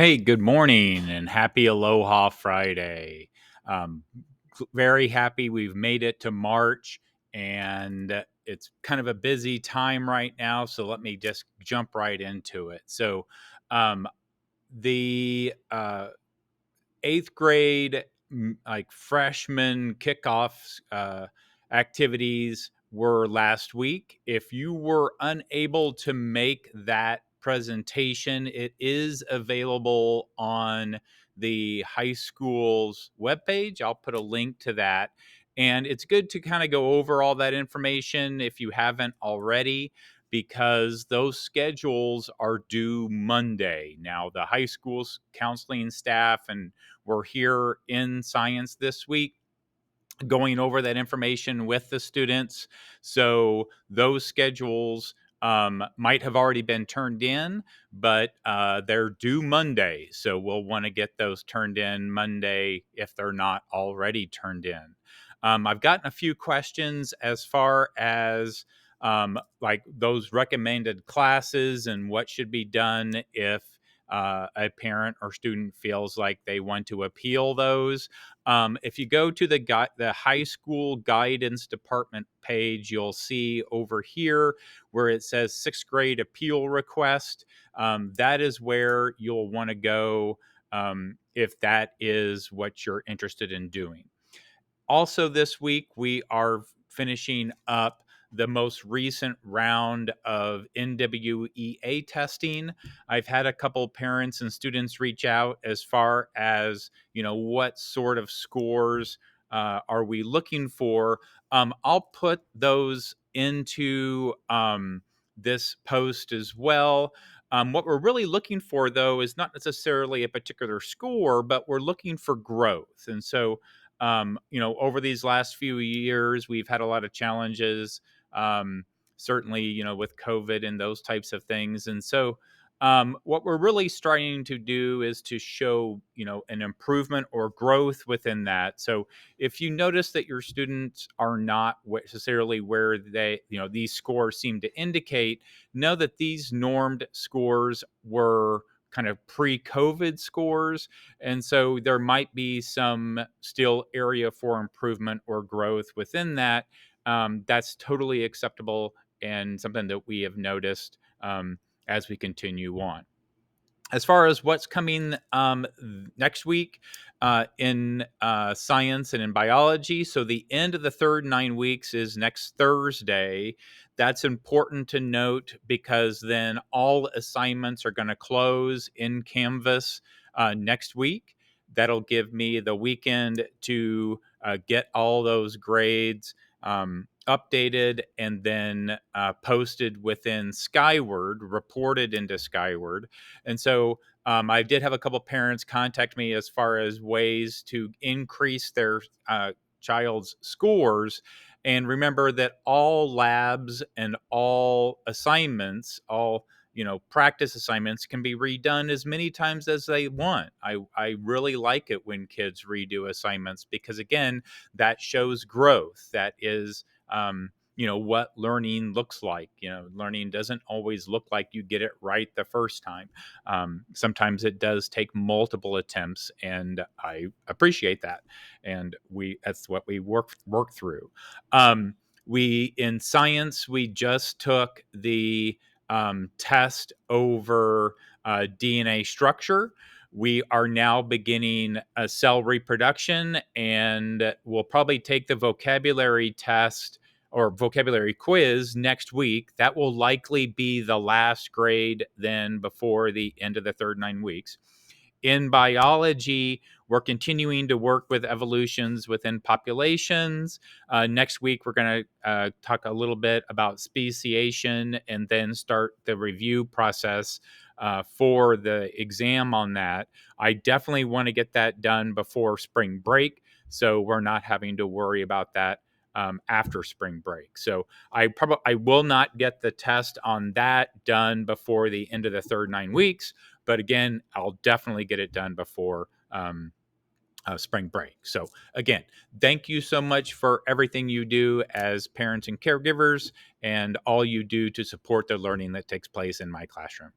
Hey, good morning and happy Aloha Friday. Um, very happy we've made it to March, and it's kind of a busy time right now. So let me just jump right into it. Um, the eighth grade, like freshman kickoff activities were last week. If you were unable to make that presentation, it is available on the high school's webpage. I'll put a link to that. And it's good to kind of go over all that information if you haven't already, because those schedules are due Monday. Now, the high school's counseling staff and we're here in science this week going over that information with the students. So those schedules might have already been turned in, but they're due Monday. So we'll want to get those turned in Monday if they're not already turned in. I've gotten a few questions as far as like those recommended classes and what should be done if a parent or student feels like they want to appeal those. If you go to the high school guidance department page, you'll see over here where it says sixth grade appeal request. That is where you'll want to go if that is what you're interested in doing. Also, this week, we are finishing up the most recent round of NWEA testing. I've had a couple parents and students reach out as far as, what sort of scores are we looking for. I'll put those into this post as well. What we're really looking for, though, is not necessarily a particular score, but we're looking for growth. And so, over these last few years, we've had a lot of challenges, um, certainly, with COVID and those types of things. And so, what we're really starting to do is to show, an improvement or growth within that. So, if you notice that your students are not necessarily where these scores seem to indicate, know that these normed scores were kind of pre-COVID scores, and so there might be some still area for improvement or growth within that. That's totally acceptable and something that we have noticed as we continue on. As far as what's coming next week in science and in biology, so the end of the third 9 weeks is next Thursday. That's important to note because then all assignments are going to close in Canvas next week. That'll give me the weekend to get all those grades updated and then posted within Skyward, reported into Skyward. And so I did have a couple parents contact me as far as ways to increase their child's scores. And remember that all labs and all assignments, all practice assignments can be redone as many times as they want. I really like it when kids redo assignments because again, that shows growth. That is what learning looks like. Learning doesn't always look like you get it right the first time. Sometimes it does take multiple attempts, and I appreciate that. And that's what we work through. We in science, we just took the test over DNA structure. We are now beginning a cell reproduction, and we'll probably take the vocabulary test or vocabulary quiz next week. That will likely be the last grade then before the end of the third 9 weeks. In biology, we're continuing to work with evolutions within populations. Next week, we're going to talk a little bit about speciation and then start the review process for the exam on that. I definitely want to get that done before spring break, so we're not having to worry about that after spring break. So I will not get the test on that done before the end of the third 9 weeks. But again, I'll definitely get it done before spring break. So again, thank you so much for everything you do as parents and caregivers and all you do to support the learning that takes place in my classroom.